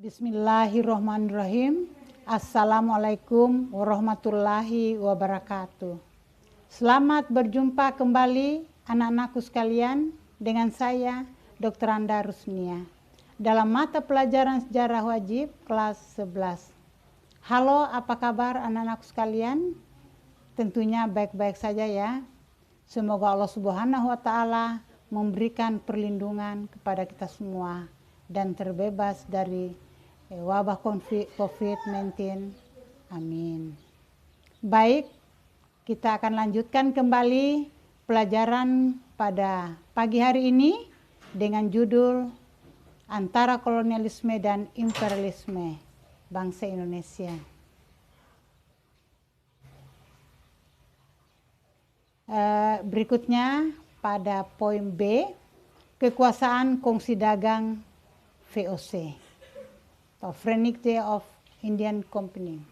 Bismillahirrahmanirrahim. Assalamualaikum warahmatullahi wabarakatuh. Selamat berjumpa kembali anak-anakku sekalian dengan saya Dr. Anda Rusnia dalam mata pelajaran sejarah wajib kelas 11. Halo, apa kabar anak-anakku sekalian? Tentunya baik-baik saja ya. Semoga Allah Subhanahu wa taala memberikan perlindungan kepada kita semua dan terbebas dari wabah COVID-19. Amin. Baik, kita akan lanjutkan kembali pelajaran pada pagi hari ini dengan judul Antara Kolonialisme dan Imperialisme Bangsa Indonesia. Berikutnya pada poin B, kekuasaan kongsi dagang VOC atau Verenigde of Indian Company.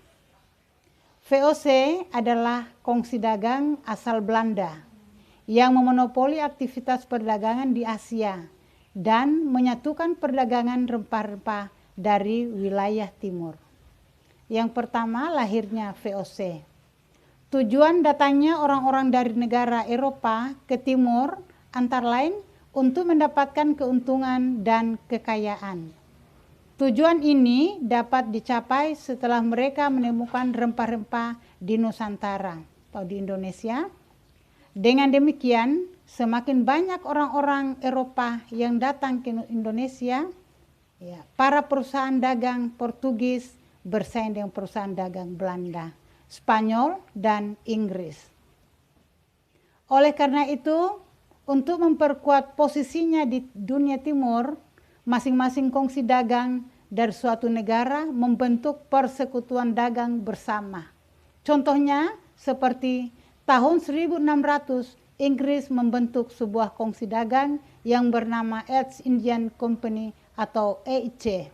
VOC adalah kongsi dagang asal Belanda yang memonopoli aktivitas perdagangan di Asia dan menyatukan perdagangan rempah-rempah dari wilayah timur. Yang pertama, lahirnya VOC. Tujuan datangnya orang-orang dari negara Eropa ke timur antara lain untuk mendapatkan keuntungan dan kekayaan. Tujuan ini dapat dicapai setelah mereka menemukan rempah-rempah di Nusantara atau di Indonesia. Dengan demikian, semakin banyak orang-orang Eropa yang datang ke Indonesia, para perusahaan dagang Portugis bersaing dengan perusahaan dagang Belanda, Spanyol, dan Inggris. Oleh karena itu, untuk memperkuat posisinya di dunia timur, masing-masing kongsi dagang dari suatu negara membentuk persekutuan dagang bersama. Contohnya seperti tahun 1600 Inggris membentuk sebuah kongsi dagang yang bernama East Indian Company atau EIC.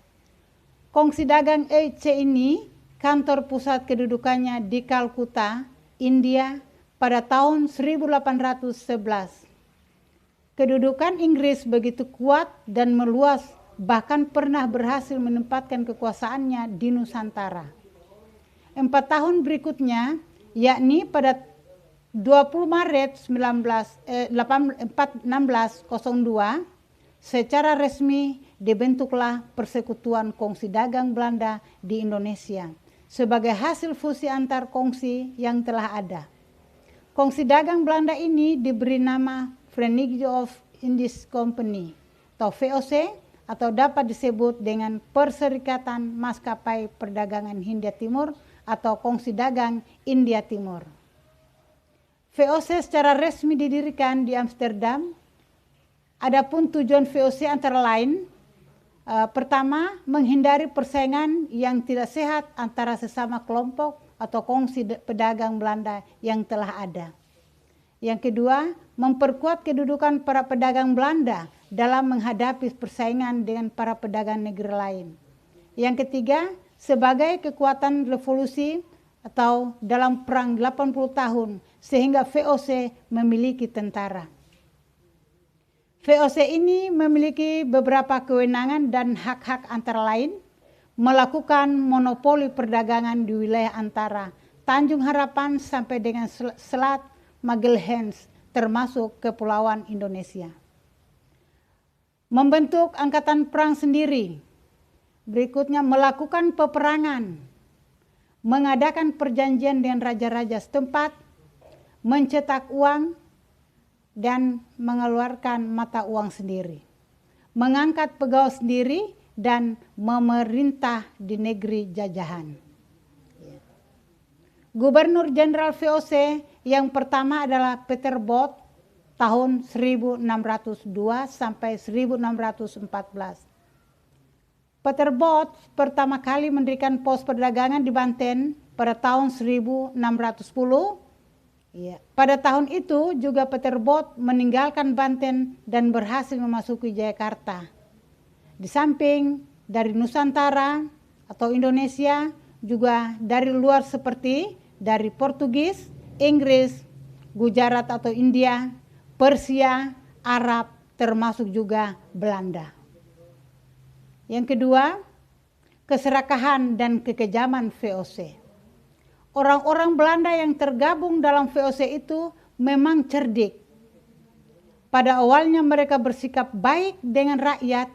Kongsi dagang EIC ini kantor pusat kedudukannya di Kalkuta, India pada tahun 1811. Kedudukan Inggris begitu kuat dan meluas, bahkan pernah berhasil menempatkan kekuasaannya di Nusantara. 4 tahun berikutnya, yakni pada 20 Maret 1602, secara resmi dibentuklah Persekutuan Kongsi Dagang Belanda di Indonesia sebagai hasil fusi antar kongsi yang telah ada. Kongsi dagang Belanda ini diberi nama Verenigde of Indian Company atau VOC, atau dapat disebut dengan Perserikatan Maskapai Perdagangan Hindia Timur atau Kongsi Dagang India Timur. VOC secara resmi didirikan di Amsterdam. Adapun tujuan VOC antara lain, pertama, menghindari persaingan yang tidak sehat antara sesama kelompok atau kongsi pedagang Belanda yang telah ada. Yang kedua, memperkuat kedudukan para pedagang Belanda dalam menghadapi persaingan dengan para pedagang negeri lain. Yang ketiga, sebagai kekuatan revolusi atau dalam perang 80 tahun sehingga VOC memiliki tentara. VOC ini memiliki beberapa kewenangan dan hak-hak antara lain melakukan monopoli perdagangan di wilayah antara Tanjung Harapan sampai dengan Selat Magelhaens termasuk Kepulauan Indonesia. Membentuk angkatan perang sendiri. Berikutnya melakukan peperangan, mengadakan perjanjian dengan raja-raja setempat, mencetak uang dan mengeluarkan mata uang sendiri, mengangkat pegawai sendiri dan memerintah di negeri jajahan. Gubernur Jenderal VOC yang pertama adalah Peter Both tahun 1602 sampai 1614. Peter Both pertama kali mendirikan pos perdagangan di Banten pada tahun 1610. Pada tahun itu juga Peter Both meninggalkan Banten dan berhasil memasuki Jayakarta. Di samping dari Nusantara atau Indonesia, juga dari luar seperti dari Portugis, Inggris, Gujarat atau India, Persia, Arab, termasuk juga Belanda. Yang kedua, keserakahan dan kekejaman VOC. Orang-orang Belanda yang tergabung dalam VOC itu memang cerdik. Pada awalnya mereka bersikap baik dengan rakyat,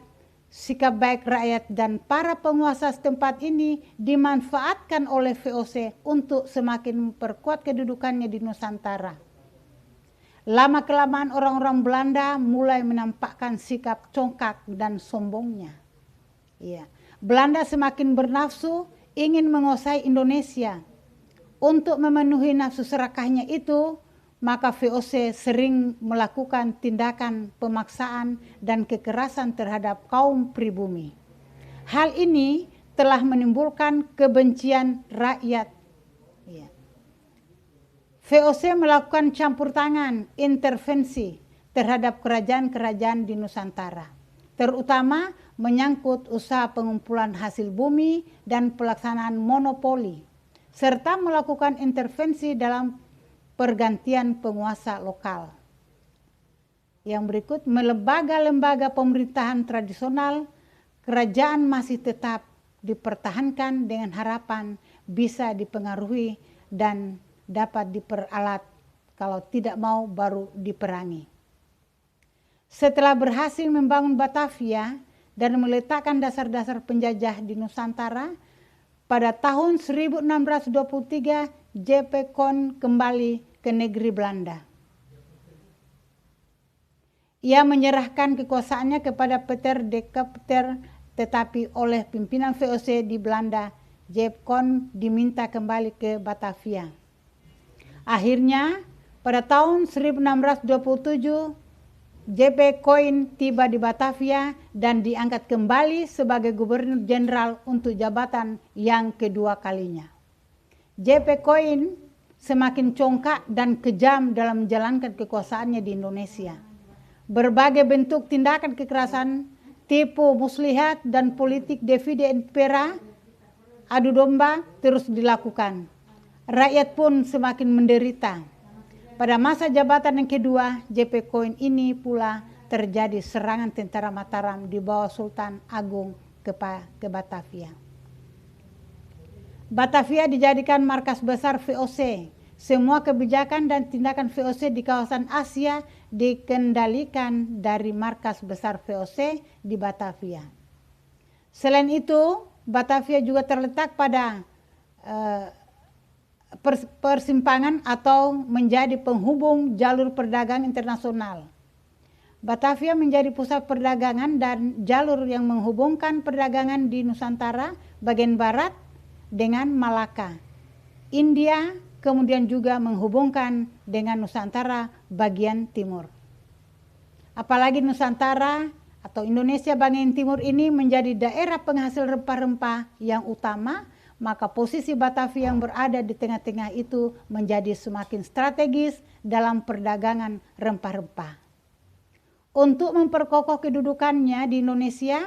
sikap baik rakyat dan para penguasa setempat ini dimanfaatkan oleh VOC untuk semakin memperkuat kedudukannya di Nusantara. Lama-kelamaan orang-orang Belanda mulai menampakkan sikap congkak dan sombongnya. Ya. Belanda semakin bernafsu ingin menguasai Indonesia. Untuk memenuhi nafsu serakahnya itu, maka VOC sering melakukan tindakan pemaksaan dan kekerasan terhadap kaum pribumi. Hal ini telah menimbulkan kebencian rakyat. Ya. VOC melakukan campur tangan, intervensi terhadap kerajaan-kerajaan di Nusantara, terutama menyangkut usaha pengumpulan hasil bumi dan pelaksanaan monopoli, serta melakukan intervensi dalam pergantian penguasa lokal. Yang berikut, lembaga-lembaga pemerintahan tradisional, kerajaan masih tetap dipertahankan dengan harapan bisa dipengaruhi dan dapat diperalat, kalau tidak mau baru diperangi. Setelah berhasil membangun Batavia dan meletakkan dasar-dasar penjajah di Nusantara, pada tahun 1623 J.P. Kon kembali ke negeri Belanda. Ia menyerahkan kekuasaannya kepada Peter de Kapter, tetapi oleh pimpinan VOC di Belanda, J.P. Kon diminta kembali ke Batavia. Akhirnya pada tahun 1627 J.P. Koin tiba di Batavia dan diangkat kembali sebagai gubernur jenderal untuk jabatan yang kedua kalinya. J.P. Koin semakin congkak dan kejam dalam menjalankan kekuasaannya di Indonesia. Berbagai bentuk tindakan kekerasan, tipu muslihat dan politik divide impera, adu domba terus dilakukan. Rakyat pun semakin menderita. Pada masa jabatan yang kedua, J.P. Koin ini pula terjadi serangan tentara Mataram di bawah Sultan Agung ke Batavia. Batavia dijadikan markas besar VOC. Semua kebijakan dan tindakan VOC di kawasan Asia dikendalikan dari markas besar VOC di Batavia. Selain itu, Batavia juga terletak pada persimpangan atau menjadi penghubung jalur perdagangan internasional. Batavia menjadi pusat perdagangan dan jalur yang menghubungkan perdagangan di Nusantara bagian barat dengan Malaka. India kemudian juga menghubungkan dengan Nusantara bagian timur. Apalagi Nusantara atau Indonesia bagian timur ini menjadi daerah penghasil rempah-rempah yang utama, maka posisi Batavia yang berada di tengah-tengah itu menjadi semakin strategis dalam perdagangan rempah-rempah. Untuk memperkokoh kedudukannya di Indonesia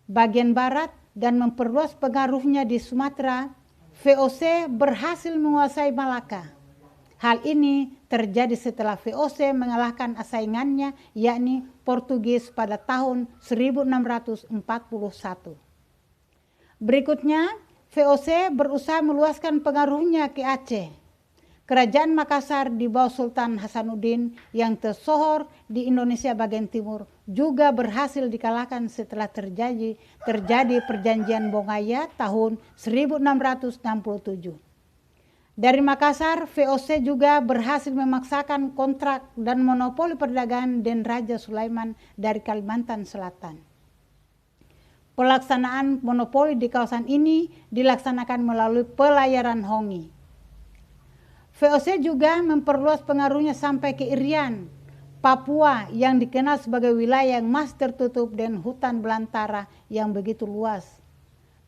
bagian barat dan memperluas pengaruhnya di Sumatera, VOC berhasil menguasai Malaka. Hal ini terjadi setelah VOC mengalahkan saingannya, yakni Portugis pada tahun 1641. Berikutnya, VOC berusaha meluaskan pengaruhnya ke Aceh. Kerajaan Makassar di bawah Sultan Hasanuddin yang tersohor di Indonesia bagian timur juga berhasil dikalahkan setelah terjadi perjanjian Bongaya tahun 1667. Dari Makassar, VOC juga berhasil memaksakan kontrak dan monopoli perdagangan dengan Raja Sulaiman dari Kalimantan Selatan. Pelaksanaan monopoli di kawasan ini dilaksanakan melalui pelayaran Hongi. VOC juga memperluas pengaruhnya sampai ke Irian, Papua yang dikenal sebagai wilayah yang masih tertutup dengan hutan belantara yang begitu luas.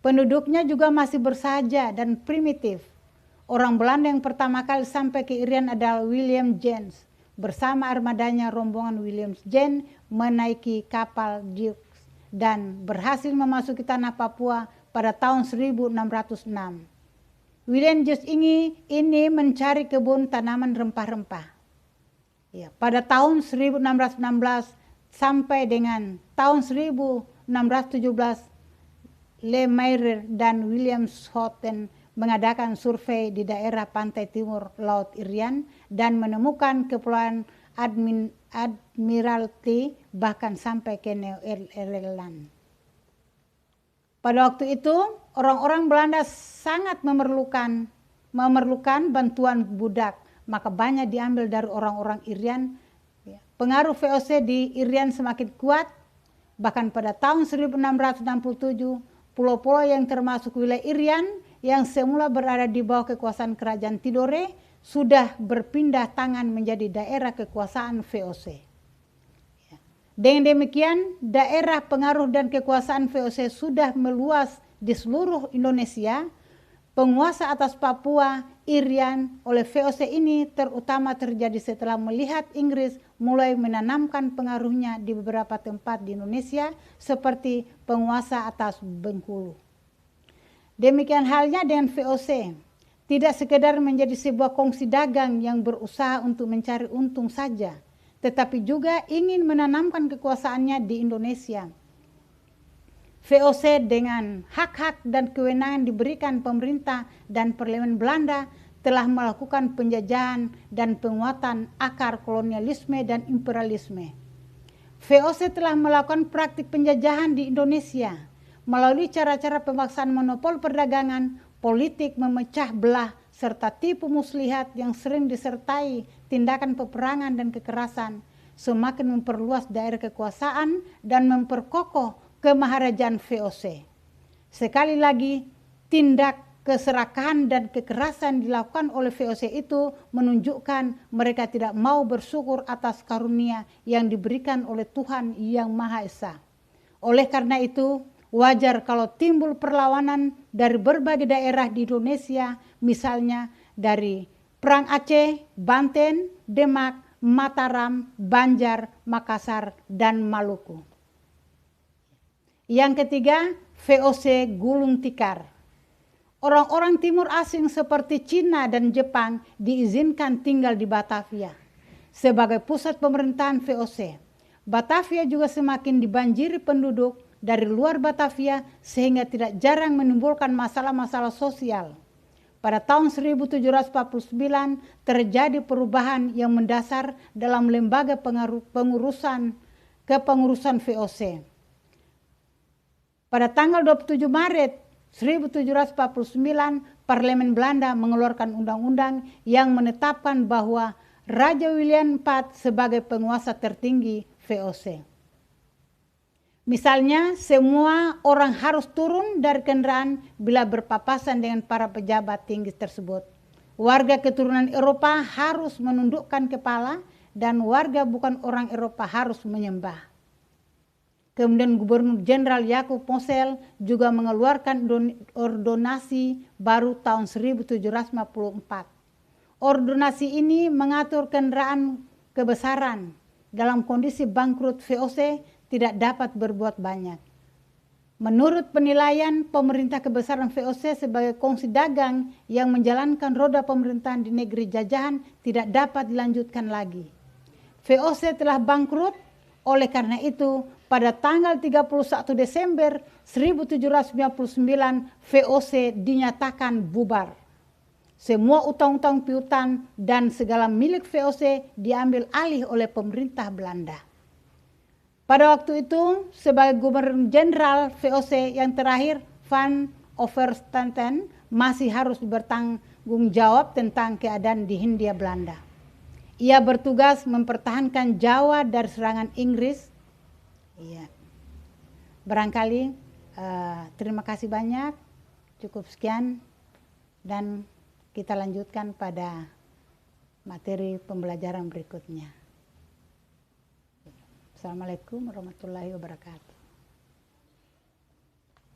Penduduknya juga masih bersahaja dan primitif. Orang Belanda yang pertama kali sampai ke Irian adalah William James. Bersama armadanya rombongan William James menaiki kapal Dukes dan berhasil memasuki tanah Papua pada tahun 1606. William James ini mencari kebun tanaman rempah-rempah. Ya, pada tahun 1616 sampai dengan tahun 1617 Lemaire dan William Schouten mengadakan survei di daerah pantai timur Laut Irian dan menemukan kepulauan Admiralty bahkan sampai ke New Ireland. Pada waktu itu orang-orang Belanda sangat memerlukan bantuan budak, maka banyak diambil dari orang-orang Irian. Pengaruh VOC di Irian semakin kuat, bahkan pada tahun 1667 pulau-pulau yang termasuk wilayah Irian yang semula berada di bawah kekuasaan kerajaan Tidore sudah berpindah tangan menjadi daerah kekuasaan VOC. Dengan demikian, daerah pengaruh dan kekuasaan VOC sudah meluas di seluruh Indonesia. Penguasa atas Papua, Irian oleh VOC ini terutama terjadi setelah melihat Inggris mulai menanamkan pengaruhnya di beberapa tempat di Indonesia seperti penguasa atas Bengkulu. Demikian halnya dengan VOC, tidak sekedar menjadi sebuah kongsi dagang yang berusaha untuk mencari untung saja, tetapi juga ingin menanamkan kekuasaannya di Indonesia. VOC dengan hak-hak dan kewenangan diberikan pemerintah dan parlemen Belanda telah melakukan penjajahan dan penguatan akar kolonialisme dan imperialisme. VOC telah melakukan praktik penjajahan di Indonesia melalui cara-cara pemaksaan monopol perdagangan, politik memecah belah, serta tipu muslihat yang sering disertai tindakan peperangan dan kekerasan, semakin memperluas daerah kekuasaan dan memperkokoh kemaharajaan VOC. Sekali lagi, tindak keserakahan dan kekerasan dilakukan oleh VOC itu menunjukkan mereka tidak mau bersyukur atas karunia yang diberikan oleh Tuhan yang Maha Esa. Oleh karena itu, wajar kalau timbul perlawanan dari berbagai daerah di Indonesia, misalnya dari Perang Aceh, Banten, Demak, Mataram, Banjar, Makassar, dan Maluku. Yang ketiga, VOC gulung tikar. Orang-orang timur asing seperti Cina dan Jepang diizinkan tinggal di Batavia sebagai pusat pemerintahan VOC. Batavia juga semakin dibanjiri penduduk dari luar Batavia sehingga tidak jarang menimbulkan masalah-masalah sosial. Pada tahun 1749 terjadi perubahan yang mendasar dalam lembaga kepengurusan VOC. Pada tanggal 27 Maret 1749, Parlemen Belanda mengeluarkan undang-undang yang menetapkan bahwa Raja William IV sebagai penguasa tertinggi VOC. Misalnya, semua orang harus turun dari kendaraan bila berpapasan dengan para pejabat tinggi tersebut. Warga keturunan Eropa harus menundukkan kepala dan warga bukan orang Eropa harus menyembah. Kemudian Gubernur Jenderal Yakub Mosel juga mengeluarkan ordonasi baru tahun 1754. Ordonasi ini mengatur kendaraan kebesaran dalam kondisi bangkrut VOC tidak dapat berbuat banyak. Menurut penilaian pemerintah kebesaran VOC sebagai kongsi dagang yang menjalankan roda pemerintahan di negeri jajahan tidak dapat dilanjutkan lagi. VOC telah bangkrut, oleh karena itu pada tanggal 31 Desember 1799 VOC dinyatakan bubar. Semua utang-utang piutang dan segala milik VOC diambil alih oleh pemerintah Belanda. Pada waktu itu, sebagai Gubernur Jenderal VOC yang terakhir, Van Overstraten masih harus bertanggung jawab tentang keadaan di Hindia Belanda. Ia bertugas mempertahankan Jawa dari serangan Inggris. Iya. Barangkali terima kasih banyak. Cukup sekian dan kita lanjutkan pada materi pembelajaran berikutnya. Assalamualaikum warahmatullahi wabarakatuh.